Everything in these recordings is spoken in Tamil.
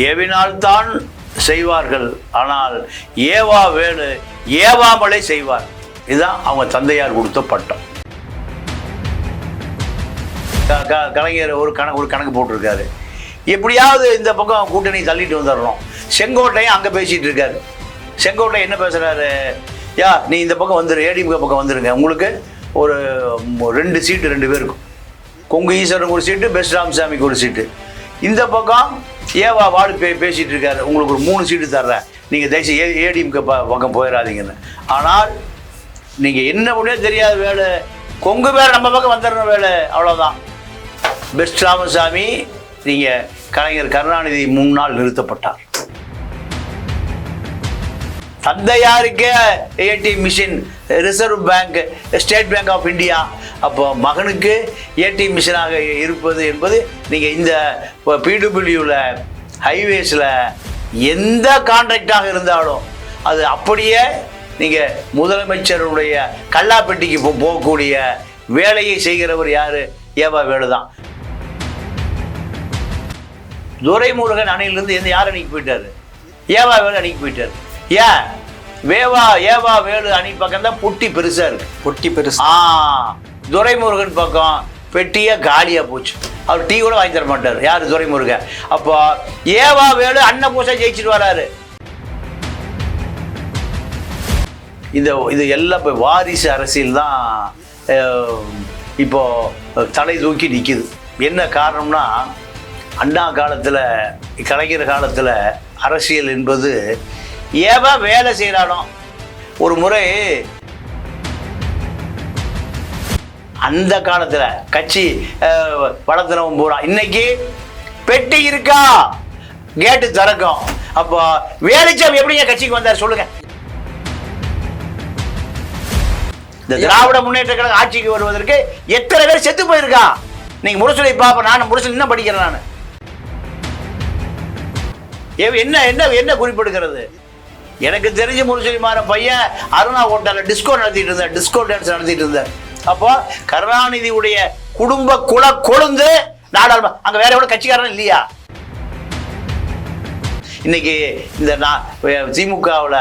ஏவினால்தான் செய்வார்கள், ஆனால் ஏவா வேலு ஏவாமலே செய்வார். இதுதான் அவங்க தந்தையார் கொடுத்த பட்டம். கலைஞர் ஒரு கணக்கு போட்டிருக்காரு, எப்படியாவது இந்த பக்கம் கூட்டணி தள்ளிட்டு வந்துடணும். செங்கோட்டையும் அங்கே பேசிகிட்டு இருக்காரு. செங்கோட்டை என்ன பேசுகிறாரு, யா நீ இந்த பக்கம் வந்துடு, ஏடிஎம்கே பக்கம் வந்துடுங்க, உங்களுக்கு ஒரு 2 சீட்டு 2 பேருக்கும், கொங்கு ஈஸ்வரனுக்கு ஒரு சீட்டு, பெஸ்ட் ராமசாமிக்கு ஒரு சீட்டு. இந்த பக்கம் ஏவா வாடு பேசிகிட்டு இருக்காரு, உங்களுக்கு ஒரு 3 சீட்டு தர்றேன், நீங்கள் தயவுசெய்து ஏடிஎம்கே பக்கம் போயிடாதீங்கன்னு. ஆனால் நீங்கள் என்ன முடியாது தெரியாத வேலை, கொங்கு பேர் நம்ம பக்கம் வந்துடணும் வேலை, அவ்வளோதான். பெஸ்ட் ராமசாமி நீங்கள் கலைஞர் கருணாநிதி முன்னால் நிறுத்தப்பட்டார். தந்தையாருக்கே ATM machine, reserve bank, state bank of India, அப்போ மகனுக்கு ஏடிஎம் மிஷினாக இருப்பது என்பது நீங்கள் இந்த பிடபிள்யூவில் ஹைவேஸில் எந்த கான்ட்ராக்டாக இருந்தாலும் அது அப்படியே நீங்கள் முதலமைச்சருடைய கல்லாப்பெட்டிக்கு போகக்கூடிய வேலையை செய்கிறவர் யார்? ஏவா வேலு தான். துரைமுருகன் அணையிலிருந்து யார் அணிக்கு போயிட்டாரு? ஏவா வேலு அணிக்கு போயிட்டாரு. ஏன்? ஏவா வேலு அணி பக்கம் தான் பொட்டி பெருசா இருக்கு. பொட்டி பெருசு. துரைமுருகன் பக்கம் பெட்டியா காலியா போச்சு. அவர் டீ கூட வாங்கி தர மாட்டார். யாரு? துரைமுருகன். அப்போ ஏவா வேலு அண்ணன் பூசா ஜெயிச்சுட்டு வராரு. இது எல்லாம் இப்போ வாரிசு அரசியல் தான் இப்போ தலை தூக்கி நிற்கிது. என்ன காரணம்னா, அண்ணா காலத்தில், கலைஞர் காலத்தில் அரசியல் என்பது ஏவா வேலை செய்கிறானோ. ஒரு முறை அந்த காலத்தில் கட்சி வளர்த்துனவன் பூரா இன்னைக்கு பெட்டி இருக்கா, கேட்டு திறக்கும். அப்போ வேலுச்சாமி எப்படிங்க கட்சிக்கு வந்தார் சொல்லுங்க? இந்த திராவிட முன்னேற்ற கழகம் ஆட்சிக்கு வருவதற்கு எத்தனை பேர் செத்து போயிருக்கா? நீங்க முரசொலி பாப்ப, நான் முரசொலி என்ன படிக்கிறேன், நான் என்ன என்ன என்ன குறிப்பிடுகிறது? எனக்கு தெரிஞ்ச முரசொலி மாற பையன் அருணா ஹோட்டல்ல டிஸ்கோ நடத்திட்டு இருந்தார், டிஸ்கோ டான்ஸ் நடத்திட்டு இருந்தார். அப்போ கருணாநிதியுடைய குடும்ப கொழுந்து நாடாளுமன்ற, அங்க வேற எவ்வளவு கட்சிக்காரன் இல்லையா? இன்னைக்கு இந்த திமுகவில்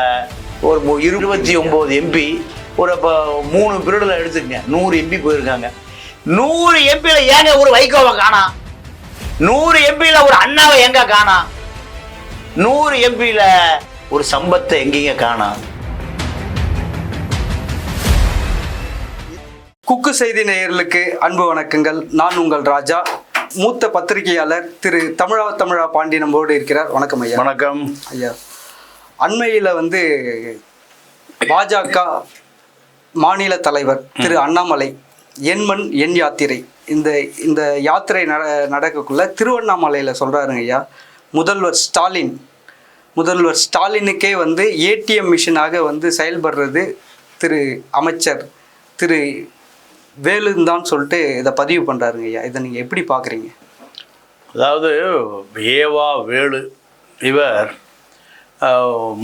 ஒரு 29 எம்பி, ஒரு 3 பீரியடில் எடுத்துக்கங்க, 100 எம்பி போயிருக்காங்க. 100 எம்பியில ஏங்க ஒரு வைகோவை காணா? 100 எம்பியில ஒரு அண்ணாவை எங்க காணா? 100 எம்பியில ஒரு சம்பத்தை எங்கேங்க காணா? குக்கு செய்தி நேயர்களுக்கு அன்பு வணக்கங்கள். நான் உங்கள் ராஜா. மூத்த பத்திரிகையாளர் திரு தமிழா பாண்டி நம்மோடு இருக்கிறார். வணக்கம் ஐயா. வணக்கம் ஐயா. அண்மையில் பாஜக மாநில தலைவர் திரு அண்ணாமலை எண்மண் எண் யாத்திரை, இந்த யாத்திரை நடக்கக்குள்ள திருவண்ணாமலையில் சொல்கிறாருங்க ஐயா, முதல்வர் ஸ்டாலினுக்கே ஏடிஎம் மிஷினாக செயல்படுறது திரு அமைச்சர் திரு வேலுன்னு தான் சொல்லிட்டு இதை பதிவு பண்ணுறாருங்க ஐயா. இதை நீங்கள் எப்படி பார்க்குறீங்க? அதாவது ஏவா வேலு இவர்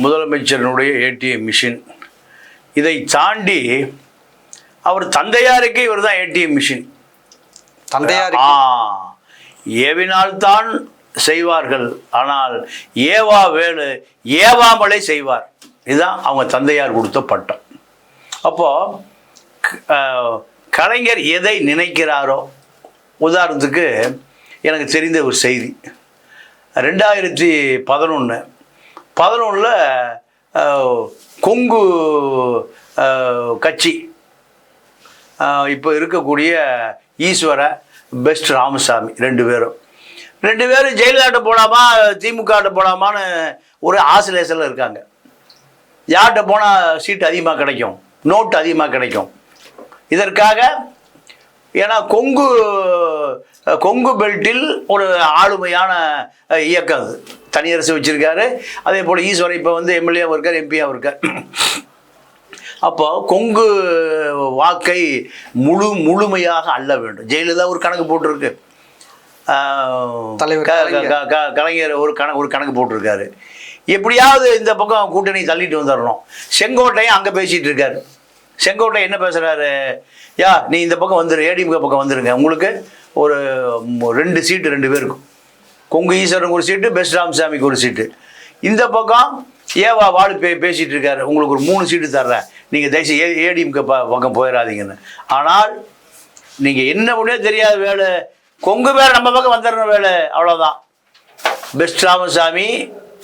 முதலமைச்சரினுடைய ஏடிஎம் மிஷின். இதை தாண்டி அவர் தந்தையாருக்கே இவர் தான் ஏடிஎம் மிஷின். தந்தையார் ஏவினால்தான் செய்வார்கள், ஆனால் ஏவா வேலு ஏவாமலே செய்வார். இதுதான் அவங்க தந்தையார் கொடுத்த பட்டம். அப்போ கலைஞர் எதை நினைக்கிறாரோ, உதாரணத்துக்கு எனக்கு தெரிந்த ஒரு செய்தி, 2011 கொங்கு கட்சி இப்போ இருக்கக்கூடிய ஈஸ்வர, பெஸ்ட் ராமசாமி 2 பேரும் ஜெயலலிதாட்ட போடாமா திமுகட்ட போடாமான்னு ஒரு ஆசிலேஷனில் இருக்காங்க. யார்கிட்ட போனால் சீட்டு அதிகமாக கிடைக்கும், நோட்டு அதிகமாக கிடைக்கும். இதற்காக, ஏன்னா கொங்கு பெல்ட்டில் ஒரு ஆளுமையான இயக்கம் அது, தனியரசு வச்சிருக்காரு. அதே போல் ஈஸ்வரன் இப்போ எம்எல்ஏவும் இருக்கார், எம்பியாகவும் இருக்கார். அப்போ கொங்கு வாக்கை முழுமையாக அள்ள வேண்டும். ஜெயலலிதா ஒரு கணக்கு போட்டிருக்கு, கலைஞர் ஒரு கணக்கு போட்டிருக்காரு, எப்படியாவது இந்த பக்கம் கூட்டணி தள்ளிட்டு வந்துடணும். செங்கோட்டையும் அங்கே பேசிகிட்டு இருக்காரு. செங்கோட்டை என்ன பேசுகிறாரு, யா நீ இந்த பக்கம் வந்துடு, ஏடிஎம்கே பக்கம் வந்துடுங்க, உங்களுக்கு ஒரு 2 சீட்டு 2 பேருக்கும், கொங்கு ஈஸ்வரனுக்கு ஒரு சீட்டு, பெஸ்ட் ராமசாமிக்கு ஒரு சீட்டு. இந்த பக்கம் ஏவா வாழு பேசிகிட்டு இருக்காரு, உங்களுக்கு ஒரு 3 சீட்டு தர்றேன், நீங்கள் தயவுசெய்து ஏடிஎம்கே பக்கம் போயிடாதீங்கன்னு. ஆனால் நீங்கள் என்ன முடியோ தெரியாத வேலை, கொங்கு பேர் நம்ம பக்கம் வந்துடணும் வேலை, அவ்வளோதான். பெஸ்ட் ராமசாமி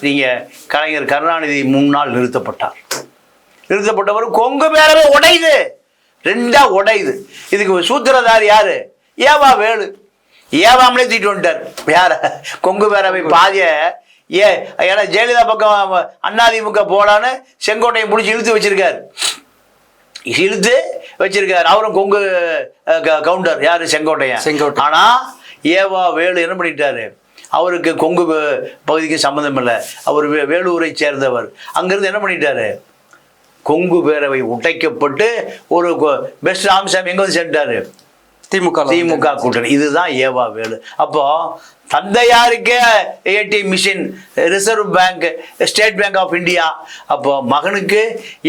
நீங்கள் கலைஞர் கருணாநிதி முன்னால் நிறுத்தப்பட்டவர். கொங்கு பேரவை உடையுது, 2ஆ உடையுது. இதுக்கு சூத்திரதார் யாரு? ஏவா வேலு. ஏவாமலே தூக்கிட்டு வந்துட்டார் யார? கொங்கு பேரவை பாதிய. ஏன்னா ஜெயலலிதா பக்கம் அதிமுக போலான்னு செங்கோட்டையை பிடிச்சி இழுத்து வச்சிருக்காரு. அவரும் கொங்கு கவுண்டர் யாரு? செங்கோட்டையன். ஆனா ஏவா வேலு என்ன பண்ணிட்டாரு? அவருக்கு கொங்கு பகுதிக்கு சம்மந்தம் இல்லை, அவர் வேலூரை சேர்ந்தவர். அங்கிருந்து என்ன பண்ணிட்டாரு? கொங்கு பேரவை உடைக்கப்பட்டு ஒரு பெஸ்ட் ராமசாமி எங்க வந்து சேர்ந்தாரு? திமுக கூட்டணி. இதுதான் ஏவா வேலு. அப்போ தந்தையாருக்கே ATM machine, reserve bank, state bank of India, அப்போ மகனுக்கு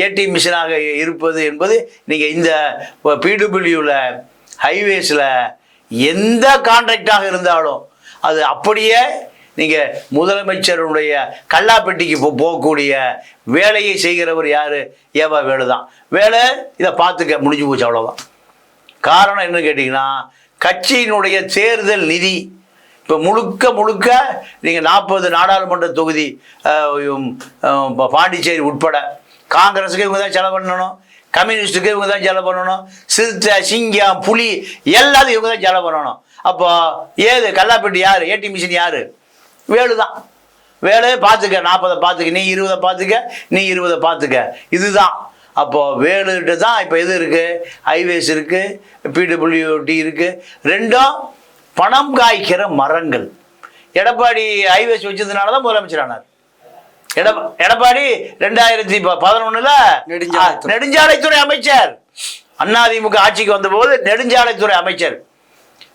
ஏடிஎம் மிஷினாக இருப்பது என்பது நீங்கள் இந்த பிடபிள்யூவில் ஹைவேஸில் எந்த கான்ட்ராக்டாக இருந்தாலும் அது அப்படியே நீங்கள் முதலமைச்சருடைய கல்லாப்பெட்டிக்கு போகக்கூடிய வேலையை செய்கிறவர் யார்? ஏவா வேலு தான். வேலை இதை பார்த்துக்க, முடிஞ்சு போச்சு, அவ்வளோதான். காரணம் என்ன கேட்டிங்கன்னா, கட்சியினுடைய தேர்தல் நிதி இப்போ முழுக்க நீங்கள் 40 நாடாளுமன்ற தொகுதி பாண்டிச்சேரி உட்பட காங்கிரஸுக்கு இவங்க தான் செலவு பண்ணணும், கம்யூனிஸ்டுக்கு இவங்க தான் செலவு பண்ணணும், சிறுத்தை, சிங்கம், புலி எல்லாத்தையும் இவங்க தான் செலவு பண்ணணும். அப்போ ஏது கல்லாப்பெட்டி யார்? ஏடிஎம் மிஷின் யார்? வேலு தான். வேலு பார்த்துக்க, 40 பார்த்துக்க, நீ 20 பார்த்துக்க, நீ 20 பார்த்துக்க, இதுதான். அப்போது வேலுகிட்ட தான் இப்போ எது இருக்குது? ஹைவேஸ் இருக்குது, பிடபிள்யூடி இருக்குது. 2ம் பணம் காய்க்கிற மரங்கள். எடப்பாடி ஹைவேஸ் வச்சதுனால தான் முதலமைச்சர் ஆனார். எடப்பாடி 2011 நெடுஞ்சாலைத்துறை அமைச்சர். அதிமுக ஆட்சிக்கு வந்தபோது நெடுஞ்சாலைத்துறை அமைச்சர்.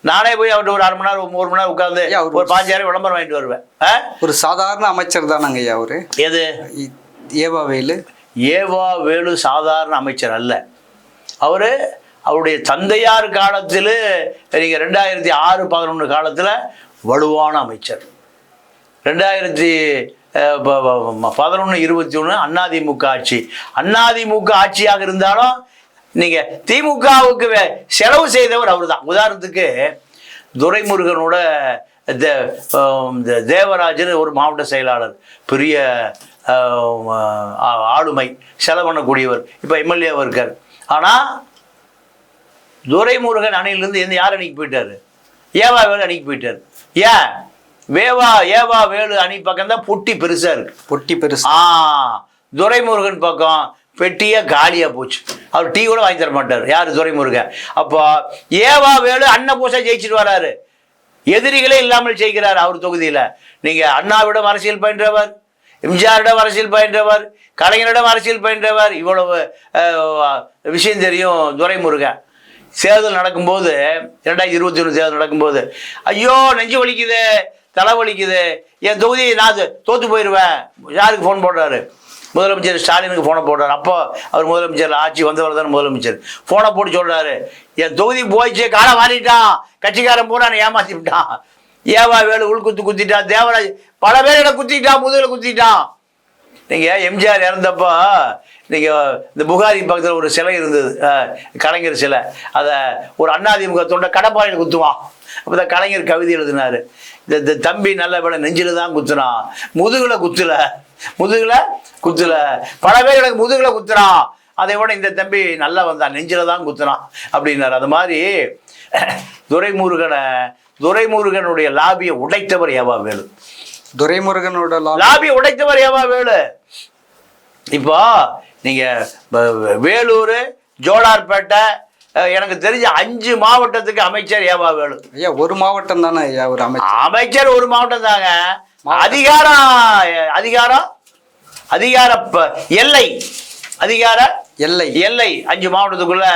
நானே போய் அவர்கிட்ட ஒரு 1/2 மணி நேரம் 1 மணி நேரம் உட்கார்ந்து ஒரு 5000 விளம்பரம் வாங்கிட்டு வருவேன். ஒரு சாதாரண அமைச்சர் தானங்க ஐயா அவரு. எது? ஏவா வேலு. ஏவா வேலு சாதாரண அமைச்சர் அல்ல. அவருடைய தந்தையார் காலத்தில், நீங்கள் 2006-11 காலத்தில் வலுவான அமைச்சர். 2011-21 அதிமுக ஆட்சி. அதிமுக ஆட்சியாக இருந்தாலும் நீங்கள் திமுகவுக்கு செலவு செய்தவர் அவர் தான். உதாரணத்துக்கு துரைமுருகனோட தேவராஜன் ஒரு மாவட்ட செயலாளர், பெரிய ஆளுமை, செலவு பண்ணக்கூடியவர், இப்போ எம்எல்ஏவாக இருக்கார். ஆனால் துரைமுருகன் அணியிலிருந்து யார் அணிக்கு போயிட்டார்? ஏவா வேலு அணிக்கு போயிட்டார். ஏன்? ஏவா வேலு அணி பக்கம் தான் பொட்டி பெருசாக இருக்கு. பொட்டி பெருசு. துரைமுருகன் பக்கம் பெட்டியே காலியாக போச்சு. அவர் டீ கூட வாங்கி தர மாட்டார். யார்? துரைமுருகன். அப்போ ஏவா வேலு அண்ணன் பூசா ஜெயிச்சுட்டு வராரு, எதிரிகளே இல்லாமல் செய்கிறார் அவர் தொகுதியில். நீங்கள் அண்ணாவிடம் அரசியல் பயின்றவர், எம்ஜிஆரிடம் அரசியல் பயின்றவர், கலைஞரிடம் அரசியல் பயின்றவர், இவ்வளவு விஷயம் தெரியும் துரைமுருகன். தேர்தல் நடக்கும்போது 2021 தேர்தல் நடக்கும்போது, ஐயோ நெஞ்சு வலிக்குது, தலை வலிக்குது, என் தொகுதியை நான் தோற்று போயிடுவேன், யாருக்கு ஃபோன் போடுறாரு? முதலமைச்சர் ஸ்டாலினுக்கு ஃபோனை போடுறாரு. அப்போ அவர் முதலமைச்சர் ஆட்சி வந்தவர் தான் முதலமைச்சர். ஃபோனை போட்டு சொல்கிறாரு, என் தொகுதி போயிடுச்சு, காலை மாறிட்டான், கட்சிக்காரன் பூரா ஏமாற்றி விட்டான், ஏவா வேலு குத்திட்டான், தேவராஜ் பல பேர் என்னை குத்திட்டான், முதுகில் குத்திட்டான். நீங்கள் எம்ஜிஆர் இறந்தப்போ நீங்கள் இந்த புகாரி பக்கத்தில் ஒரு சிலை இருந்தது, கலைஞர் சிலை, அதை ஒரு அதிமுக தொண்டை கடப்பாறையில் குத்துவான். அப்போ தான் கலைஞர் கவிதை எழுதினார், இந்த தம்பி நல்ல வேலை நெஞ்சில் தான் குத்துனான், முதுகில் குத்துல, பல பேர் எனக்கு முதுகில் குத்துறான், அதை விட இந்த தம்பி நல்லா வந்தான், நெஞ்சில் தான் குத்துனான் அப்படின்னார். அது மாதிரி துரைமுருகனுடைய லாபியை உடைத்தவர் ஏவா வேலு. துரைமுருகனோட லாபியை உடைத்தவர் ஏவா வேலு. இப்போ நீங்கள் வேலூர், ஜோலார்பேட்டை, எனக்கு தெரிஞ்ச 5 மாவட்டத்துக்கு அமைச்சர் ஏவா வேலு. ஐயா ஒரு மாவட்டம் தானே ஐயா ஒரு அமைச்சர்? ஒரு மாவட்டம் தாங்க. எல்லை 5 மாவட்டத்துக்குள்ள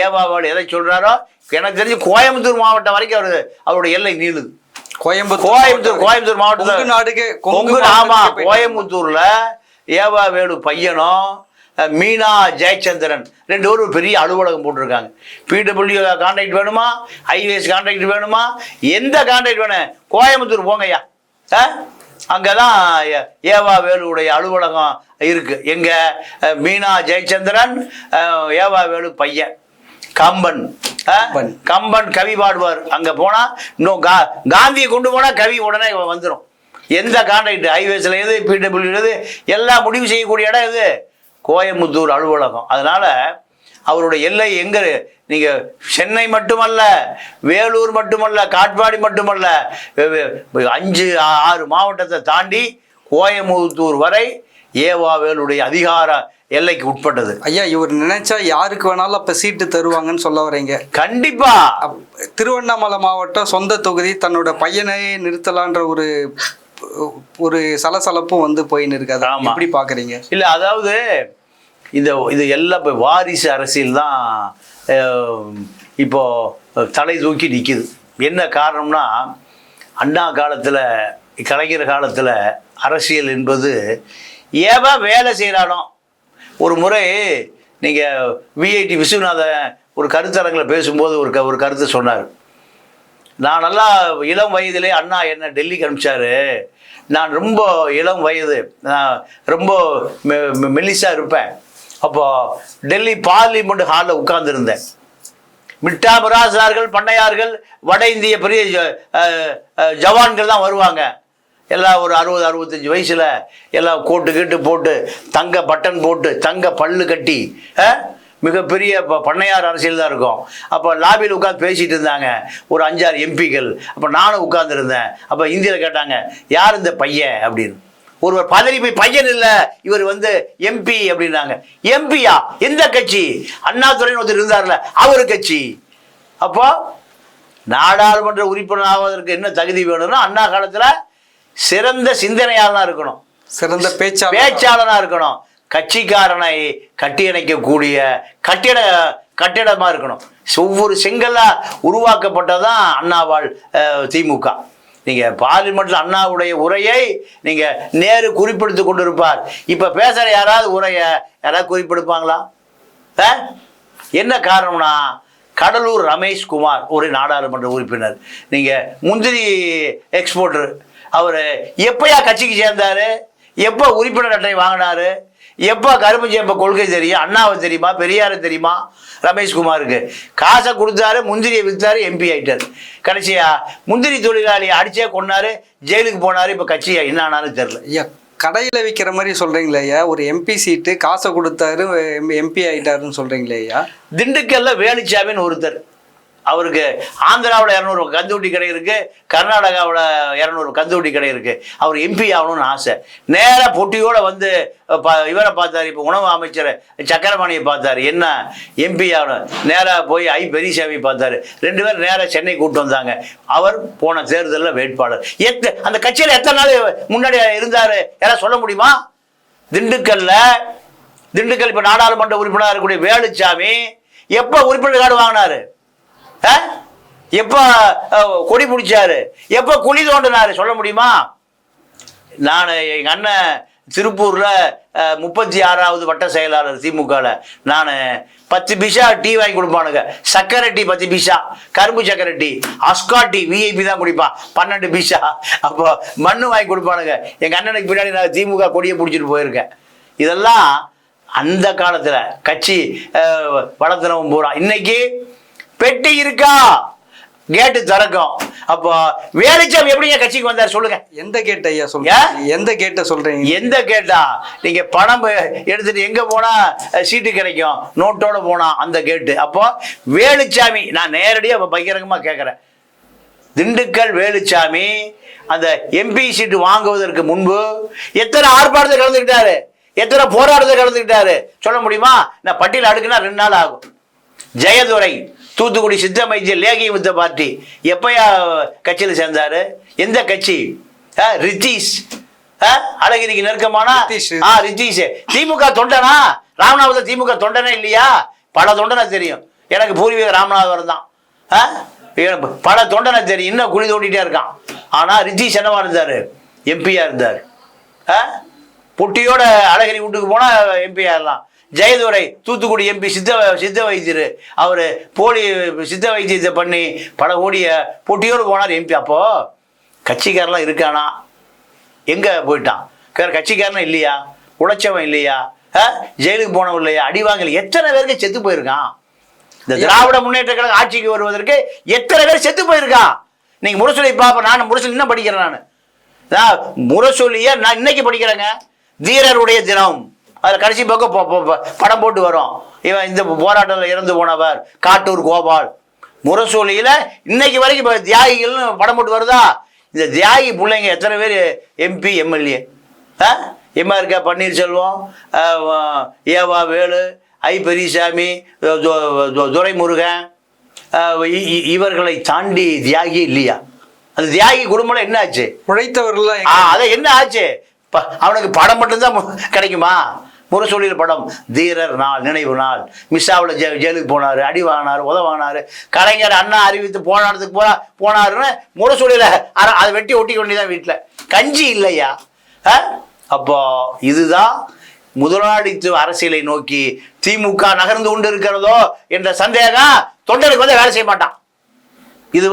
ஏவா வேலு எதை சொல்றாரோ, எனக்கு தெரிஞ்சு கோயம்புத்தூர் மாவட்டம் வரைக்கும் அவருடைய எல்லை நீளுது. கோயம்புத்தூர் மாவட்டத்தில் கோயம்புத்தூர்ல ஏவா வேலு பையனும் மீனா ஜெயச்சந்திரன் 2 பேரும் பெரிய அலுவலகம் போட்டிருக்காங்க. பிடபிள்யூ கான்ட்ராக்ட் வேணுமா, ஹைவேஸ் கான்ட்ராக்ட் வேணுமா, எந்த கான்ட்ராக்ட் வேணும், கோயம்புத்தூர் போங்கய்யா, அங்கே தான் ஏவா வேலுடைய அலுவலகம் இருக்கு. எங்க மீனா ஜெயச்சந்திரன் ஏவா வேலு பையன் கம்பன் கம்பன் கவி பாடுவார். அங்கே போனால் இன்னும் காந்தியை கொண்டு போனால் கவி உடனே வந்துடும். எந்த கான்ட்ராக்ட் ஹைவேஸில் எது பிடபிள்யூ எது எல்லாம் முடிவு செய்யக்கூடிய இடம் இது கோயம்புத்தூர் அலுவலகம். அதனால் அவருடைய எல்லை எங்கே நீங்கள் சென்னை மட்டுமல்ல, வேலூர் மட்டுமல்ல, காட்பாடி மட்டுமல்ல, 5-6 மாவட்டத்தை தாண்டி கோயம்புத்தூர் வரை ஏவா வேலுடைய அதிகார எல்லைக்கு உட்பட்டது. ஐயா, இவர் நினைச்சா யாருக்கு வேணாலும் அப்ப சீட்டு தருவாங்கன்னு சொல்ல வரீங்க? கண்டிப்பா. திருவண்ணாமலை மாவட்டம் சொந்த தொகுதி, தன்னோட பையனை நிறுத்தலான்ற ஒரு சலசலப்பும் வந்து போயின்னு இருக்காது. எப்படி பாக்குறீங்க? இல்ல, அதாவது இது எல்லாம் இப்போ வாரிசு அரசியல் தான் இப்போ தலை தூக்கி நிற்கிது. என்ன காரணம்னா, அண்ணா காலத்தில் கலைஞர் காலத்தில் அரசியல் என்பது ஏவா வேலை செய்கிறானோ. ஒரு முறை நீங்கள் விஐடி விஸ்வநாதன் ஒரு கருத்தரங்கில் பேசும்போது ஒரு கருத்து சொன்னார். நான் நல்லா இளம் வயதிலே அண்ணா என்னை டெல்லிக்கு அனுப்பிச்சாரு. நான் ரொம்ப இளம் வயது, நான் ரொம்ப மெல்லிசாக இருப்பேன். அப்போது டெல்லி பார்லிமெண்ட் ஹாலில் உட்கார்ந்துருந்தேன். மிட்டா மிராசார்கள், பண்ணையார்கள், வட இந்திய பெரிய ஜவான்கள் தான் வருவாங்க. எல்லாம் ஒரு 60-65 வயசில் எல்லாம் கோட்டு கீட்டு போட்டு, தங்க பட்டன் போட்டு, தங்க பல்லு கட்டி, மிகப்பெரிய பண்ணையார் அரசியல் தான் இருக்கும். அப்போ லாபியில் உட்காந்து பேசிகிட்டு இருந்தாங்க ஒரு 5-6 எம்பிக்கள். அப்போ நானும் உட்கார்ந்துருந்தேன். அப்போ இந்தியில் கேட்டாங்க, யார் இந்த பையன் அப்படின்னு. ஒருவர் பதவி போய், பையன் இல்லை, இவர் எம்பி அப்படின்னாங்க. எம்பியா? எந்த கட்சி? அண்ணாதுரைன்னு ஒருத்தர் இருந்தார்ல, அவர் கட்சி. அப்போ நாடாளுமன்ற உறுப்பினர் ஆவதற்கு என்ன தகுதி வேணும்னா, அண்ணா காலத்தில் சிறந்த சிந்தனையாளனாக இருக்கணும், சிறந்த பேச்சாளனாக இருக்கணும், கட்சிக்காரனை கட்டியணைக்கக்கூடிய கட்டிடமாக இருக்கணும். ஒவ்வொரு செங்கலாக உருவாக்கப்பட்டதான் அண்ணாவால் திமுக. நீங்கள் பார்லிமெண்ட்டில் அண்ணாவுடைய உரையை நீங்கள் நேரு குறிப்பிடுத்து கொண்டு இருப்பார். இப்போ பேசுகிற யாராவது உரையை யாராவது குறிப்பிடுப்பாங்களா? என்ன காரணம்னா, கடலூர் ரமேஷ்குமார் ஒரு நாடாளுமன்ற உறுப்பினர், நீங்கள் முந்திரி எக்ஸ்போர்ட்டர், அவர் எப்போயா கட்சிக்கு சேர்ந்தார், எப்போ உறுப்பினர் அட்டை வாங்கினார், எப்போ கரும்பு சேப்ப கொள்கை தெரியும், அண்ணாவை தெரியுமா, பெரியாரை தெரியுமா? ரமேஷ்குமாருக்கு காசை கொடுத்தாரு, முந்திரியை விற்றாரு, எம்பி ஆயிட்டார். கடைசியா முந்திரி தொழிலாளியை அடிச்சே கொண்டாரு, ஜெயிலுக்கு போனாரு. இப்போ கட்சியா என்ன ஆனாலும் தெரியல. ஐயா, கடையில் விற்கிற மாதிரி சொல்கிறீங்களே ஐயா, ஒரு எம்பி சீட்டு காசை கொடுத்தாரு, எம்பி ஆகிட்டாருன்னு சொல்கிறீங்களே ஐயா. திண்டுக்கல்ல வேலுச்சாமின்னு ஒருத்தர், அவருக்கு ஆந்திராவில் 200 கந்துவட்டி கடை இருக்குது, கர்நாடகாவில் 200 கந்துவட்டி கடை இருக்குது. அவர் எம்பி ஆகணும்னு ஆசை. நேராக பொட்டியோடு இவரை பார்த்தார், இப்போ உணவு அமைச்சர் சக்கரபாணியை பார்த்தார், என்ன எம்பி ஆகணும். நேராக போய் பெரியசாமி பார்த்தாரு. 2 பேர் நேராக சென்னை கூப்பிட்டு வந்தாங்க. அவர் போன தேர்தலில் வேட்பாளர். அந்த கட்சியில் எத்தனை நாள் முன்னாடி இருந்தார் யாராவது சொல்ல முடியுமா? திண்டுக்கல் இப்போ நாடாளுமன்ற உறுப்பினராக இருக்கக்கூடிய வேலுச்சாமி எப்போ உறுப்பினர் கார்டு வாங்கினாரு? எப்போ கொடி பிடிச்சாரு? எப்போ குழி தோண்டினாரு? சொல்ல முடியுமா? நான் எங்கள் அண்ணன் திருப்பூரில் 36வது வட்ட செயலாளர் திமுகவில். நான் 10 பைசா டீ வாங்கி கொடுப்பானுங்க. சக்கரை டீ 10 பைசா, கரும்பு சக்கரை டீ, அஸ்கா டீ விஐபி தான் குடிப்பான் 12 பைசா. அப்போ மண்ணு வாங்கி கொடுப்பானுங்க. எங்கள் அண்ணனுக்கு பின்னாடி நான் திமுக கொடியை பிடிச்சிட்டு போயிருக்கேன். இதெல்லாம் அந்த காலத்தில் கட்சி வளர்த்துனவன் பூரா. இன்னைக்கு பெட்டி இருக்கா, கேட்டு திறக்கும். அப்போ வேலுச்சாமி எப்படிங்க கட்சிக்கு வந்தார் சொல்லுங்க? எந்த கேட் ஐயா சொல்லுங்க? எந்த கேட்டை சொல்றீங்க? எந்த கேட்டா? நீங்க பணம் எடுத்துட்டு எங்க போனா சீட்டு கிடைக்கும், நோட்டோட போனா அந்த கேட்டு. அப்போ வேலுச்சாமி, நான் நேரடியாக பகிரங்கமா கேட்கிறேன், திண்டுக்கல் வேலுச்சாமி அந்த எம்பி சீட்டு வாங்குவதற்கு முன்பு எத்தனை ஆர்ப்பாட்டத்தை கலந்துக்கிட்டாரு, எத்தனை போராட்டத்தை கலந்துக்கிட்டாரு சொல்ல முடியுமா? நான் பட்டியல் அடுக்குனா 2 நாள் ஆகும். ஜெயதுரை தூத்துக்குடி சித்த வைத்திய லேகி வித்த பார்ட்டி எப்பயா கட்சியில் சேர்ந்தாரு? எந்த கட்சி? ரித்தீஷ், அழகிரிக்கு நெருக்கமான ரித்தீஷ் திமுக தொண்டனா? ராமநாதபுரத்தில் திமுக தொண்டனே இல்லையா? பல தொண்டனை தெரியும் எனக்கு, பூர்வீக ராமநாதபுரம் தான். பல தொண்டனை தெரியும், இன்னும் குழி தோண்டிட்டே இருக்கான். ஆனால் ரித்தீஷ் என்னவா இருந்தார்? எம்பியா இருந்தார். பொட்டியோட அழகிரி வீட்டுக்கு போனால் எம்பி ஆகலாம். ஜெயதுரை தூத்துக்குடி எம்பி சித்த வைத்தியர், அவர் போலி சித்த வைத்தியத்தை பண்ணி பல கோடிய பொட்டியோடு போனார் எம்பி. அப்போது கட்சிக்காரெலாம் இருக்கானா? எங்கே போயிட்டான்? கட்சிக்காரனும் இல்லையா? உழைச்சவன் இல்லையா? ஜெயிலுக்கு போனவன் இல்லையா? அடிவாங்கல் எத்தனை பேருக்கு செத்து போயிருக்கான்? இந்த திராவிட முன்னேற்ற கழகம் ஆட்சிக்கு வருவதற்கு எத்தனை பேர் செத்து போயிருக்கான்? நீங்க முரசொலி பாப்ப, நான் முரசொலி இன்னும் படிக்கிறேன். நான் முரசொலிய நான் இன்னைக்கு படிக்கிறேங்க. தீரருடைய தினம், அதில் கடைசி பக்கம் படம் போட்டு வரும். இவன் இந்த போராட்டத்தில் இறந்து போனவர் காட்டூர் கோபால். முரசொலியில இன்னைக்கு வரைக்கும் தியாகிகள்னு படம் போட்டு வருதா? இந்த தியாகி பிள்ளைங்க எத்தனை பேர் எம்பி எம்எல்ஏ? எம்ஆர்கே பன்னீர்செல்வம், ஏவா வேலு, ஐ பெரியசாமி, துரைமுருகன், இவர்களை தாண்டி தியாகி இல்லையா? அந்த தியாகி குடும்பம் என்ன ஆச்சு? உழைத்தவர்கள் அதை என்ன ஆச்சு? அவனுக்கு படம் மட்டும்தான் கிடைக்குமா? முரசொலியில் படம், தீரர் நாள், நினைவு நாள், மிஸ்ஸாவில் ஜெயிலுக்கு போனார், அடி வாங்கினார், உதவானார், கலைஞர் அண்ணா அறிவித்து போனாடத்துக்கு போனாருன்னு முரசொலியில் அதை வெட்டி ஒட்டி கொண்டுதான் வீட்டில். கஞ்சி இல்லையா? அப்போ இதுதான் முதலாளித்துவ அரசியலை நோக்கி திமுக நகர்ந்து கொண்டு இருக்கிறதோ என்ற சந்தேகம் தொண்டருக்கு வேலை செய்ய மாட்டான். இது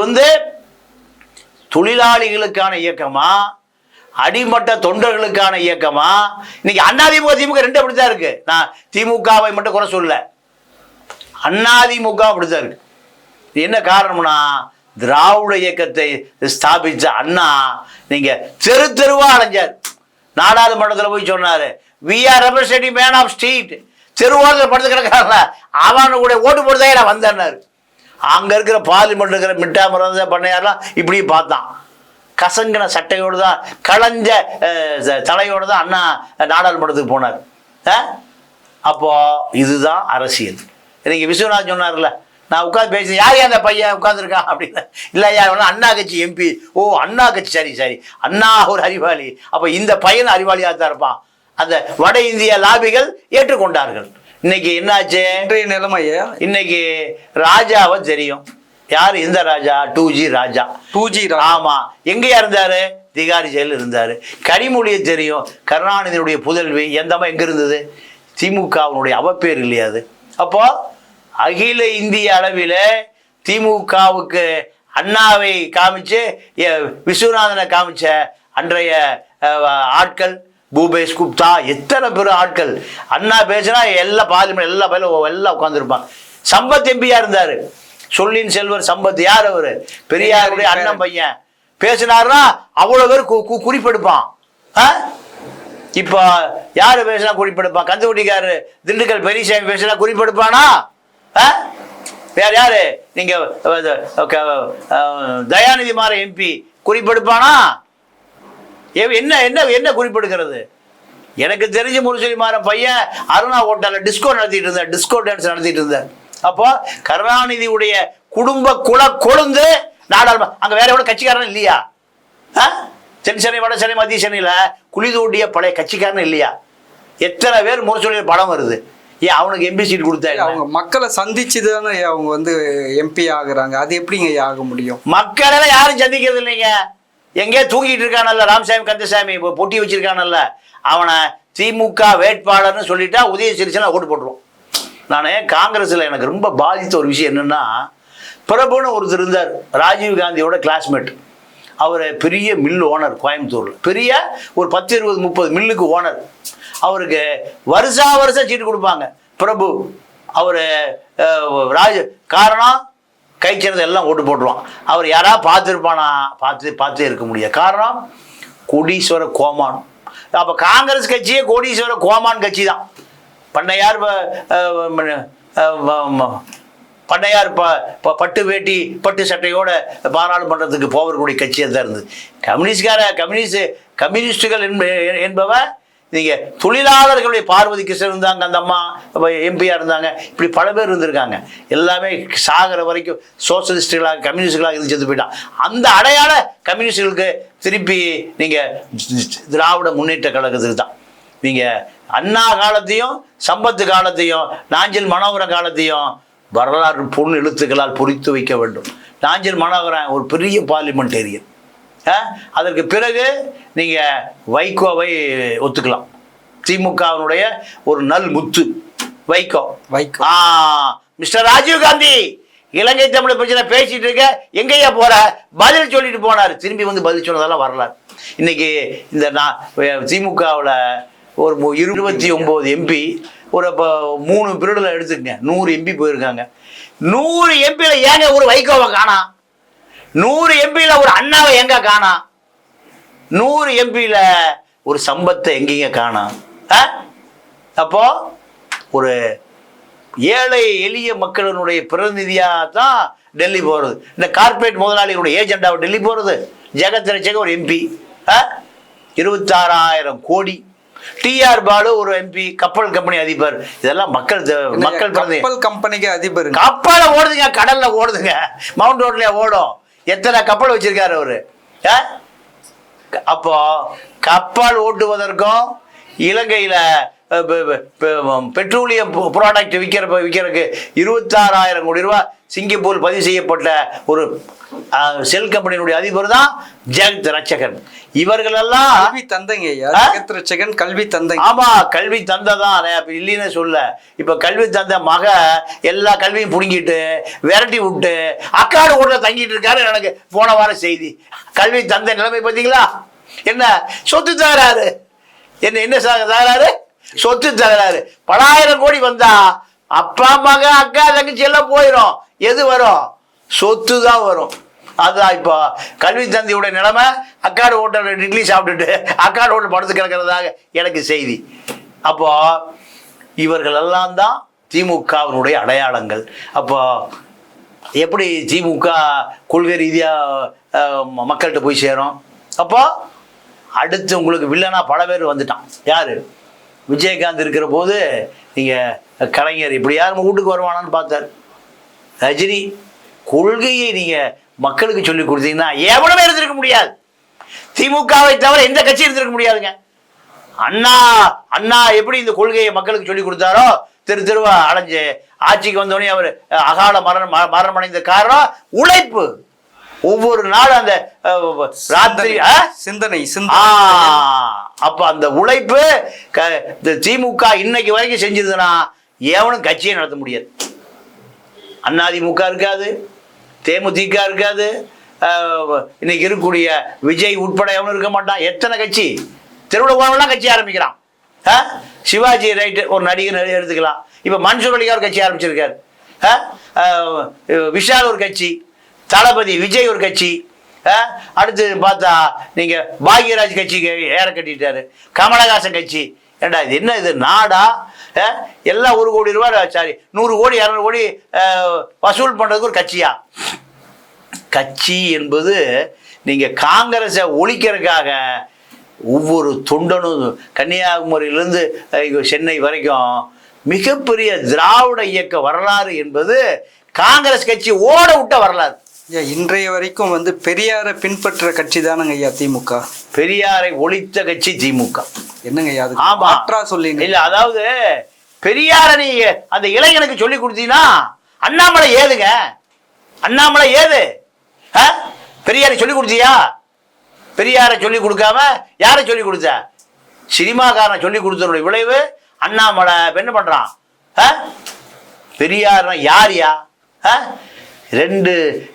தொழிலாளிகளுக்கான இயக்கமா, அடிமட்ட தொண்டர்களுக்கான இயக்கமா? இன்னைக்கு அதிமுக திமுக ரெண்டு அப்படித்தான் இருக்கு. நான் திமுகவை மட்டும் குறை சொல்ல, அதிமுக அப்படித்தான் இருக்கு. என்ன காரணம்னா, திராவிட இயக்கத்தை ஸ்தாபிச்ச அண்ணா நீங்க தெரு தெருவா அலைஞ்சார். நாடாளுமன்றத்தில் போய் சொன்னாரு, we are representing man of street. தெருவோரத்தில் படுத்து கிடக்காருல, அவன் கூட ஓட்டு போட்டுதான் நான் வந்தேன்னாரு. அங்க இருக்கிற பார்லிமெண்ட் இருக்கிற மிட்டாமரத பண்ணையாரெல்லாம் இப்படி பார்த்தான். கசங்கின சட்டையோடு தான், களைஞ்ச தலையோடு தான் அண்ணா நாடாளுமன்றத்துக்கு போனார். அப்போ இதுதான் அரசியல். இன்னைக்கு விஸ்வநாத் சொன்னார்ல, நான் உட்காந்து பேசி யார் அந்த பையன் உட்காந்துருக்கான் அப்படின்னு. இல்லையா, அண்ணா கட்சி எம்பி. ஓ, அண்ணா கட்சி, சரி சரி, அண்ணா ஒரு அறிவாளி, அப்போ இந்த பையன் அறிவாளியாக தான் இருப்பான். அந்த வட இந்திய லாபிகள் ஏற்றுக்கொண்டார்கள். இன்னைக்கு என்னாச்சு நிலைமையா? இன்னைக்கு ராஜாவை தெரியும். யார் இந்த ராஜா? 2G ராஜா. 2G ஆமா. எங்கேயா இருந்தாரு? திகாரி ஜெயிலில் இருந்தாரு. கனிமொழியை தெரியும், கருணாநிதியுடைய புதல்வி. எந்தமா எங்க இருந்தது? திமுகவினுடைய அவப்பேர் இல்லையா அது? அப்போ அகில இந்திய அளவில் திமுகவுக்கு அண்ணாவை காமிச்சு விஸ்வநாதனை காமிச்ச அன்றைய ஆட்கள், பூபேஷ் குப்தா, எத்தனை பேர் ஆட்கள். அண்ணா பேசினா எல்லா பார்லிமெண்ட் எல்லா பயிலும் எல்லாம் உட்காந்துருப்பாங்க. சம்பத் எம்பியா இருந்தாரு, சொல்லின் செல்வர் சம்பத். யார் அவரு? பெரியாருடைய அண்ணன் பையன். பேசினாருன்னா அவ்வளவு பேர் குறிப்பெடுப்பான். இப்ப யாரு பேசினா குறிப்பெடுப்பான்? கந்துவட்டிக்காரு திண்டுக்கல் பெரியசாமி பேசினா குறிப்பெடுப்பானா? வேற யாரு? நீங்க தயாநிதி மாற எம்பி குறிப்பெடுப்பானா? என்ன என்ன என்ன குறிப்பெடுக்கிறது? எனக்கு தெரிஞ்ச முரசொலி மாற பையன் அருணா ஹோட்டல்ல டிஸ்கோ நடத்திட்டு இருந்தார், டிஸ்கோ டான்ஸ் நடத்திட்டு இருந்தார். அப்போ கருணாநிதியுடைய குடும்ப கொழுந்து நாடாளுமன்ற, அங்க வேற எவ்வளவு கட்சிக்காரன் இல்லையா? தென் சென்னை, வட சென்னை, மத்திய சென்னையில குளிதோண்டிய பழைய கட்சிக்காரன் இல்லையா? எத்தனை பேர் முரசொலியில் படம் வருது? ஏன் அவனுக்கு எம்பி சீட் கொடுத்தாங்க? அவங்க மக்களை சந்திச்சுதானே அவங்க எம்பி ஆகுறாங்க. அது எப்படிங்க ஆக முடியும்? மக்களெல்லாம் யாரும் சந்திக்கிறது இல்லைங்க. எங்கேயோ தூங்கிட்டு இருக்கானல்ல ராமசாமி கந்தசாமி, பொட்டி வச்சிருக்கானல்ல, அவனை திமுக வேட்பாளர்னு சொல்லிட்டா உதயசிறிசன் ஓட்டு போட்டுருவோம். நான் காங்கிரஸில் எனக்கு ரொம்ப பாதித்த ஒரு விஷயம் என்னென்னா, பிரபுன்னு ஒருத்தர் இருந்தார், ராஜீவ் காந்தியோட கிளாஸ்மேட். அவர் பெரிய மில் ஓனர் கோயம்புத்தூரில், பெரிய ஒரு 10, 20, 30 மில்லுக்கு ஓனர். அவருக்கு வருஷம் சீட்டு கொடுப்பாங்க. பிரபு அவர் காரணம் கை சேர்ந்த எல்லாம் ஓட்டு போட்டுருவான். அவர் யாராவது பார்த்துருப்பானா? பார்த்தே இருக்க முடியாது. காரணம் கோடீஸ்வர கோமான். அப்போ காங்கிரஸ் கட்சியே கோடீஸ்வர கோமான் கட்சி தான். பண்ணையார் பட்டு வேட்டி பட்டு சட்டையோட பாராளுமன்றத்துக்கு போவக்கூடிய கட்சியாக தான் இருந்தது. கம்யூனிஸ்டுகள் என்பவன் நீங்கள் தொழிலாளர்களுடைய பார்வதி கிருஷ்ணன் இருந்தாங்க, அந்த அம்மா எம்பியாக இருந்தாங்க, இப்படி பல பேர் இருந்திருக்காங்க. எல்லாமே சாகிற வரைக்கும் சோசியலிஸ்டுகளாக கம்யூனிஸ்டுகளாக இருந்து செத்து போயிட்டான். அந்த அடையாள கம்யூனிஸ்டுகளுக்கு திருப்பி நீங்கள் திராவிட முன்னேற்ற கழகத்துக்கு தான். நீங்கள் அண்ணா காலத்தையும் சம்பத்து காலத்தையும் நாஞ்சில் மனோகரன் காலத்தையும் வரலாறு பொன் எழுத்துக்களால் பொறித்து வைக்க வேண்டும். நாஞ்சில் மனோகரன் ஒரு பெரிய பார்லிமெண்டேரியன். அதற்கு பிறகு நீங்கள் வைகோவை ஒத்துக்கலாம். திமுகவினுடைய ஒரு நல் முத்து வைகோ. மிஸ்டர் ராஜீவ் காந்தி இலங்கை தமிழ் பிரச்சனை பேசிட்டு இருக்க, எங்கேயா போற? பதில் சொல்லிட்டு போனார். திரும்பி வந்து பதில் சொன்னதெல்லாம் வரலாறு. இன்னைக்கு இந்த திமுகவில் ஒரு 29 எம்பி ஒரு இப்போ 3 பீரியடில் எடுத்துக்கங்க 100 எம்பி போயிருக்காங்க. 100 எம்பியில் ஏங்க ஒரு வைகோவை காணா? 100 எம்பியில் ஒரு அண்ணாவை எங்க காணா? 100 எம்பியில் ஒரு சம்பத்தை எங்கேங்க காணா? அப்போ ஒரு ஏழை எளிய மக்களினுடைய பிரதிநிதியாக தான் டெல்லி போகிறது. இந்த கார்பரேட் முதலாளிகளுடைய ஏஜெண்டாவை டெல்லி போகிறது. ஜெகத் ரட்சகர் ஒரு எம்பி 26,000 கோடி. டிஆர் பாலு ஒரு எம்பி, கப்பல் கம்பெனி அதிபர். இதெல்லாம் மக்கள் கப்பல் கம்பெனிக்கு அதிபர். கப்பலை ஓடுதுங்க, கடல்ல ஓடுதுங்க, மவுண்ட் ரோட்ல ஓடும். எத்தனை கப்பல் வச்சிருக்காரு அவரு? அப்போ கப்பல் ஓட்டுவதற்கும் இலங்கையில பெட்ரோலியம் ப்ராடக்ட் விற்கிறதுக்கு 26,000 கோடி ரூபாய் சிங்கப்பூர் பதிவு செய்யப்பட்ட ஒரு செல் கம்பெனியினுடைய அதிபர் தான் ஜெகத் ரட்சகன். இவர்கள் எல்லாம் கல்வி தந்தைங்க. ஜெகத் ரட்சகன் கல்வி தந்தை. ஆமா, கல்வி தந்தை தான், இல்லைன்னு சொல்ல. இப்ப கல்வி தந்தை மக எல்லா கல்வியும் புடுங்கிட்டு விரட்டி விட்டு அக்காடு ஊர்ல தங்கிட்டு இருக்காரு. எனக்கு போன வாரம் செய்தி. கல்வி தந்தை நிலைமை பார்த்தீங்களா? என்ன சொத்து தகராறு, என்ன தகராறு? சொத்து தகராறு. பலாயிரம் கோடி வந்தா அப்பா மக அக்கா தங்கச்சி எல்லாம் போயிடும். எது வரும்? சொத்து தான் வரும். அதுதான் இப்போ கல்வி தந்தையுடைய நிலைமை. அக்காடு ஹோட்டல் இட்லி சாப்பிட்டுட்டு அக்காடு ஹோட்டல் படுத்து கிடக்கிறதாக எனக்கு செய்தி. அப்போ இவர்கள் எல்லாம் தான் திமுகவினுடைய அடையாளங்கள். அப்போ எப்படி திமுக கொள்கை ரீதியாக மக்கள்கிட்ட போய் சேரும்? அப்போ அடுத்து உங்களுக்கு வில்லனா பல பேர் வந்துட்டான். யாரு? விஜயகாந்த் இருக்கிற போது நீங்கள் கலைஞர் இப்படி யார் வீட்டுக்கு வருவானான்னு பார்த்தார். ரஜினி கொள்கையை நீங்கள் மக்களுக்கு சொல்லி கொடுத்தீங்கன்னா எவனுமே இருந்திருக்க முடியாது. திமுகவை தவிர எந்த கட்சி இருந்திருக்க முடியாதுங்க. அண்ணா எப்படி இந்த கொள்கையை மக்களுக்கு சொல்லி கொடுத்தாரோ தெருவா அலைஞ்சு ஆட்சிக்கு வந்தோடனே அவர் அகால மரணம் அடைந்த காரணம் உழைப்பு. ஒவ்வொரு நாளும் அந்த ராத்திரி சிந்தனை. அப்ப அந்த உழைப்பு திமுக இன்னைக்கு வரைக்கும் செஞ்சதுன்னா எவனும் கட்சியை நடத்த முடியாது. அதிமுக இருக்காது, தேமுதிக இருக்காது, இன்னைக்கு இருக்கக்கூடிய விஜய் உட்பட எவனும் இருக்க மாட்டான். எத்தனை கட்சி தெருவில் போனவெல்லாம் கட்சி ஆரம்பிக்கிறான். சிவாஜி ரைட்டு ஒரு நடிகர் எடுத்துக்கலாம். இப்போ மன்சூர் அலிகா ஒரு கட்சி ஆரம்பிச்சிருக்காரு. விஷால் ஒரு கட்சி, தளபதி விஜய் ஒரு கட்சி, அடுத்து பார்த்தா நீங்க பாக்யராஜ் கட்சிக்கு ஏற கட்டிட்டாரு, கமலஹாசன் கட்சி. ஏண்டா இது என்ன, இது நாடா? எல்லாம் 1 கோடி ரூபாய், சாரி 100 கோடி 200 கோடி வசூல் பண்றதுக்கு ஒரு கட்சியா? கட்சி என்பது நீங்க காங்கிரஸை ஒழிக்கிறதுக்காக ஒவ்வொரு தொண்டனும் கன்னியாகுமரியிலிருந்து சென்னை வரைக்கும் மிகப்பெரிய திராவிட இயக்க வரலாறு என்பது காங்கிரஸ் கட்சி ஓட விட்ட வரலாறு. இன்றைய வரைக்கும் பெரியாரை பின்பற்ற கட்சி தானங்க ஐயா திமுக. பெரியாரை ஒழித்த கட்சி திமுக. என்னங்க ஐயா? ஆமா, சொல்லுங்க. இல்ல, அதாவது பெரியாரை நீ அந்த இளைஞனுக்கு சொல்லி கொடுத்தீங்கன்னா அண்ணாமலை ஏதுங்க? அண்ணாமலை ஏது? பெரியாரை சொல்லி கொடுத்தியா? பெரியாரை சொல்லி கொடுக்காம யாரை சொல்லி கொடுத்த? சினிமாக்காரனை சொல்லி கொடுத்தனுடைய விளைவு அண்ணாமலை என்ன பண்றான்? பெரியார் யாரியா? 2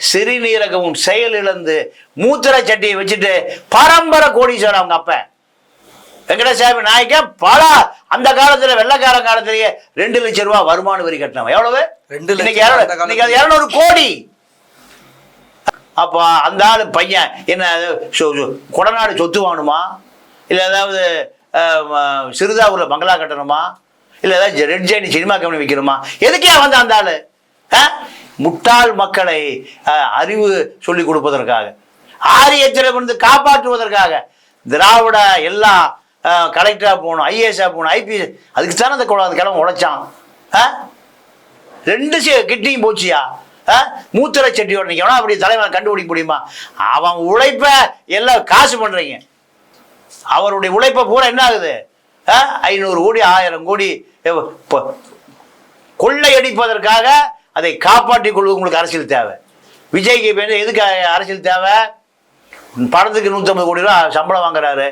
சிறுநீரகமும் செயல் இழந்து மூத்திர சட்டியை வச்சுட்டு பரம்பரை கோடீஸ்வரர் அவங்க அப்ப வெங்கடசாமி நாயக்கன். பல அந்த காலத்துல வெள்ளக்கார காலத்திலேயே 2 லட்சம் ரூபாய் வருமான வரி கட்டினவன். எவ்வளவு? 200 கோடி. அப்போ அந்த ஆளு பையன் என்ன கொடநாடு சொத்து வாங்கணுமா? இல்லை ஏதாவது சிறுதாவூர்ல பங்களா கட்டணுமா? இல்லை ஏதாவது ரெட் ஜெயினி சினிமா கம்பெனி வைக்கணுமா? எதுக்கே வந்து அந்த ஆளு? முட்டாள் மக்களை அறிவு சொல்லி கொடுப்பதற்காக, ஆரியத்திலிருந்து காப்பாற்றுவதற்காக, திராவிட எல்லாம் கலெக்டரா போகணும், ஐஏஎஸ்ஆ போகணும், ஐபிஎஸ், அதுக்கு தானே அந்த கிழமை உழைச்சான். 2 கிட்னியும் போச்சியா? மூத்திர சட்டியோட நிற்கணும். அப்படி தலைவனை கண்டுபிடிக்க முடியுமா? அவன் உழைப்ப எல்லாம் காசு பண்றீங்க. அவருடைய உழைப்பை பூரா என்ன ஆகுது? 500 கோடி 1000 கோடி கொள்ளையடிப்பதற்காக அதை காப்பாற்றிக் கொள்வது உங்களுக்கு அரசியல் தேவை. விஜய்க்கு எதுக்கு அரசியல் தேவை? படத்துக்கு 150 கோடி ரூபா சம்பளம் வாங்குறாரு,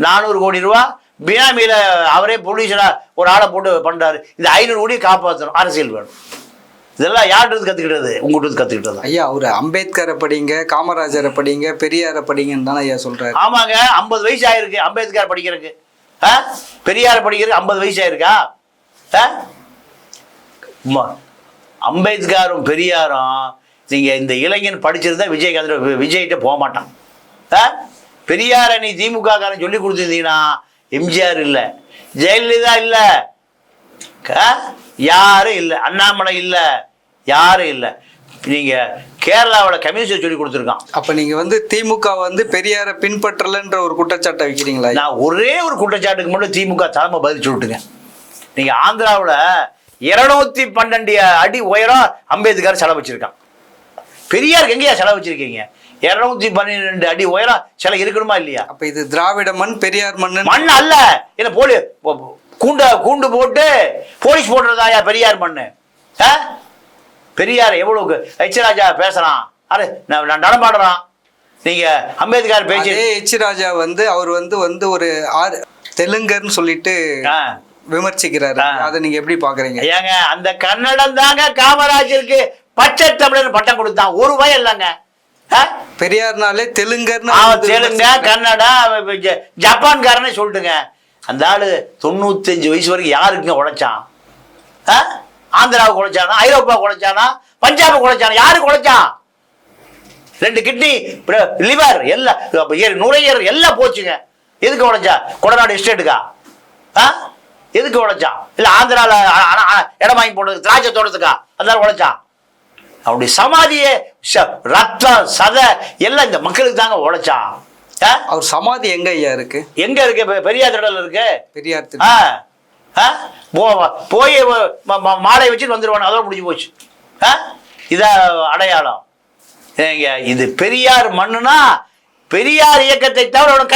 400 கோடி ரூபா பினாமியில அவரே ப்ரொடியூசரா ஒரு ஆளை போட்டு பண்றாரு. இந்த 500 கோடி காப்பாற்றணும், அரசியல் வேணும். இதெல்லாம் யார்கிட்ட கற்றுக்கிட்டது? உங்கள்கிட்ட கற்றுக்கிட்டது. ஐயா ஒரு அம்பேத்கரை படிங்க, காமராஜரை படிங்க, பெரியாரை படிங்கன்னு தானே ஐயா சொல்கிறாரு. ஆமாங்க, 50 வயசு ஆயிருக்கு அம்பேத்கர் படிக்கிறதுக்கு. பெரியாரை படிக்கிறதுக்கு 50 வயசு ஆயிருக்கா? அம்பேத்கரும் பெரியாரும் நீங்கள் இந்த இளைஞன் படிச்சிருந்தா விஜய்கிட்ட போக மாட்டான். பெரியாரை நீ திமுக காரன் சொல்லி கொடுத்துருந்தீங்கன்னா எம்ஜிஆர் இல்லை, ஜெயலலிதா இல்லை, யாரும் இல்லை, அண்ணாமலை இல்லை, யாரும் இல்லை. நீங்கள் கேரளாவில் கம்யூனிஸ்ட் சொல்லி கொடுத்துருக்கான். அப்போ நீங்கள் வந்து திமுக வந்து பெரியாரை பின்பற்றலைன்ற ஒரு குற்றச்சாட்டை வைக்கிறீங்களா? நான் ஒரே ஒரு குற்றச்சாட்டுக்கு மட்டும் திமுக தலைமை பதில் சொல்லிட்டுங்க. நீங்கள் ஆந்திராவில் 212 அடி உயரம் அம்பேத்கர் செலவு வச்சிருக்கான். பெரியாருக்கு எங்கேயா செலவு வச்சிருக்கீங்க? 212 அடி உயரம் சில இருக்கணுமா இல்லையா? அப்ப இது திராவிட மண், பெரியார் மண் அல்ல. என்ன கூண்டு போட்டு போலீஸ் போடுறதாயா பெரியார் மண்ணு? பெரியார் எவ்வளவு எச் ராஜா பேசுறான், நான் நடமாடுறான். நீங்க அம்பேத்கர் பேச்சு எச் ராஜா வந்து அவர் வந்து ஒரு தெலுங்கர்னு சொல்லிட்டு விமர்சிக்கிறாரு. அதை நீங்க எப்படி பாக்குறீங்க? ஏங்க அந்த கன்னடம் தாங்க காமராஜருக்கு பச்சை தமிழர் பட்டம் கொடுத்தான். ஒரு வயல் இல்லைங்க. பெரியார்னாலே தெலுங்கர்னு, தெலுங்க, கன்னடா, ஜப்பான்காரனே சொல்லிட்டுங்க. அந்த ஆளு 95 வயசு வரைக்கும் யாருக்குங்க உழைச்சான்? ஆந்திராவுக்கு உழைச்சானா, ஐரோப்பாவுக்கு உழைச்சானா, பஞ்சாபுக்கு உழைச்சானா? யாருக்கு உழைச்சான்? 2 கிட்னி, லிவர் எல்லாம், நுரையீரல் எல்லாம் போச்சுங்க. எதுக்கு உழைச்சா? கொடநாடு எஸ்டேட்டுக்கா? எதுக்கு உழைச்சான்? இல்ல ஆந்திரால இடம் வாங்கி போடுறது, திராட்சை தோட்டத்துக்கா? அதனால உழைச்சான். அவனுடைய சமாதியே ரத்தம் சத எல்லாம் இந்த மக்களுக்கு தாங்க உழைச்சான். அவர் சமாதி எங்க ஐயா இருக்கு? எங்க இருக்கு? பெரியார் திடல் இருக்கு. பெரியார் போய் மாலை வச்சுட்டு வந்துருவானு, அதோட முடிஞ்சு போச்சு. இத அடையாளம். இது பெரியார் மண்ணுனா பெரியார் இயக்கத்தை தவிர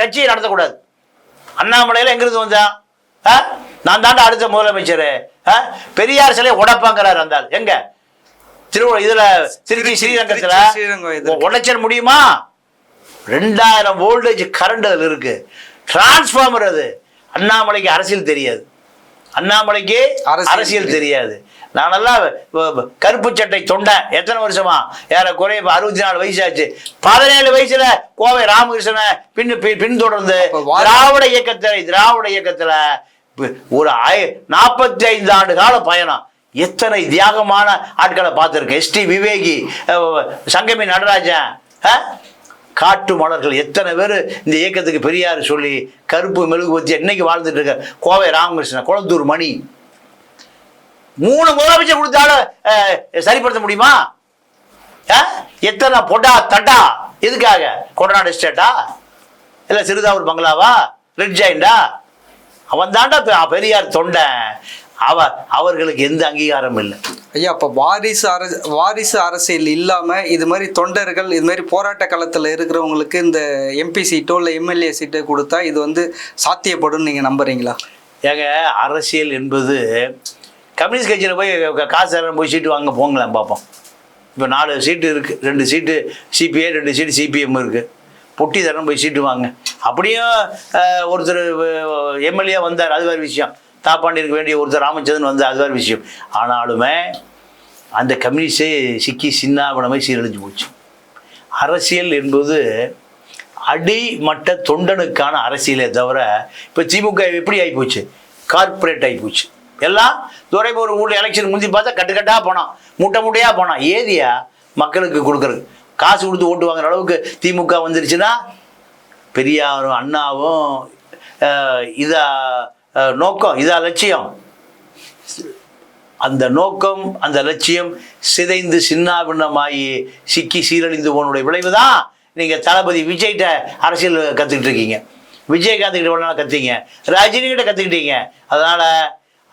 கட்சியை நடத்தக்கூடாது. அண்ணாமலையில எங்கிருந்து வந்தான்? நான் தாண்டா அடுத்த முதலமைச்சர். பெரியார் சிலையை உடைப்பாங்கிறார். அந்த எங்க திருச்சி ஸ்ரீரங்கத்தில் உடைச்சல் முடியுமா? 2000 வோல்டேஜ் கரண்ட் அதில் இருக்கு. டிரான்ஸ்பார்மர் அது. அண்ணாமலைக்கு அரசியல் தெரியாது. அண்ணாமலைக்கு அரசியல் தெரியாது. நானெல்லாம் கருப்பு சட்டை தொண்டை எத்தனை வருஷமா? ஏறக்குறைய 64 வயசாச்சு. 17 வயசுல கோவை ராமகிருஷ்ணனை பின்தொடர்ந்து திராவிட இயக்கத்துல ஒரு 45 ஆண்டு கால பயணம். எத்தனை தியாகமான ஆட்களை பார்த்துருக்கேன். எஸ்டி விவேகி, சங்கமி நடராஜன், காட்டு மலர்கள், எத்தனை பேர் இந்த இயக்கத்துக்கு பெரியார் சொல்லி கருப்பு மெழுகுவத்தி இன்னைக்கு வாழ்ந்துட்டு இருக்க கோவை ராமகிருஷ்ணன், குளத்தூர் மணி, 3 முதலமைச்சர் கொடுத்தாலும் சரிப்படுத்த முடியுமா? எத்தனை பொட்டா தட்டா? எதுக்காக? கொடநாடு எஸ்டேட்டா? இல்லை சிறுதாவூர் பங்களாவா? ரெட் ஜாயிண்டா? அவன் தாண்டா பெரியார் தொண்டை. அவர்களுக்கு எந்த அங்கீகாரம் இல்லை ஐயா. அப்போ வாரிசு அரசியல் இல்லாமல் இது மாதிரி தொண்டர்கள், இது மாதிரி போராட்ட களத்தில் இருக்கிறவங்களுக்கு இந்த எம்பி சீட்டோ இல்லை எம்எல்ஏ சீட்டோ கொடுத்தா இது வந்து சாத்தியப்படும் நீங்கள் நம்புறீங்களா? ஏங்க அரசியல் என்பது கம்யூனிஸ்ட் கட்சியில் போய் காசு போய் சீட்டு வாங்க போங்களேன் பார்ப்போம். இப்போ 4 சீட்டு இருக்குது, 2 சீட்டு சிபிஐ, 2 சீட்டு சிபிஎம் இருக்குது. பொட்டி தரம் போய் சீட்டு வாங்க. அப்படியும் ஒருத்தர் எம்எல்ஏ வந்தார், அது வேறு விஷயம். தாப்பாண்டிற்கு வேண்டிய ஒருத்தர் ராமச்சந்திரன் வந்து அது வேறு விஷயம். ஆனாலுமே அந்த கம்யூனிஸ்டே சிக்கி சின்னாபனமே சீரழிஞ்சு போச்சு. அரசியல் என்பது அடிமட்ட தொண்டனுக்கான அரசியலே தவிர இப்போ திமுக எப்படி ஆகிப்போச்சு? கார்பரேட் ஆகிப்போச்சு. எல்லாம் துறைமுக ஊரில் எலெக்ஷன் முந்தி பார்த்தா கட்டுக்கட்டாக போனான், மூட்டையாக போனான். ஏதியா மக்களுக்கு கொடுக்குறது? காசு கொடுத்து ஓட்டு வாங்குற அளவுக்கு திமுக வந்துருச்சுன்னா பெரியாரும் அண்ணாவும் இதா நோக்கம், இதா லட்சியம். அந்த நோக்கம், அந்த லட்சியம் சிதைந்து சின்னாபின்னமாகி சிக்கி சீரழிந்து போனுடைய விளைவு தான் நீங்கள் தளபதி விஜய்கிட்ட அரசியல் கற்றுக்கிட்டு இருக்கீங்க. விஜயகாந்த்கிட்ட எவ்வளோ நாள் கற்றுங்க, ரஜினிகிட்ட கற்றுக்கிட்டீங்க. அதனால்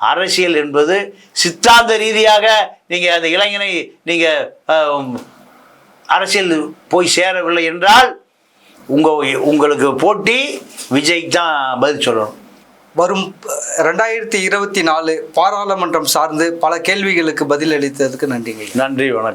அரசியல் என்பது சித்தாந்த ரீதியாக நீங்கள் அந்த இளைஞனை நீங்கள் அரசியல் போய் சேரவில்லை என்றால் உங்களுக்கு போட்டி விஜய்க்கு தான் பதில் சொல்லணும். வரும் 2024 பாராளுமன்றம் சார்ந்து பல கேள்விகளுக்கு பதில் அளித்ததுக்கு நன்றிங்க. நன்றி, வணக்கம்.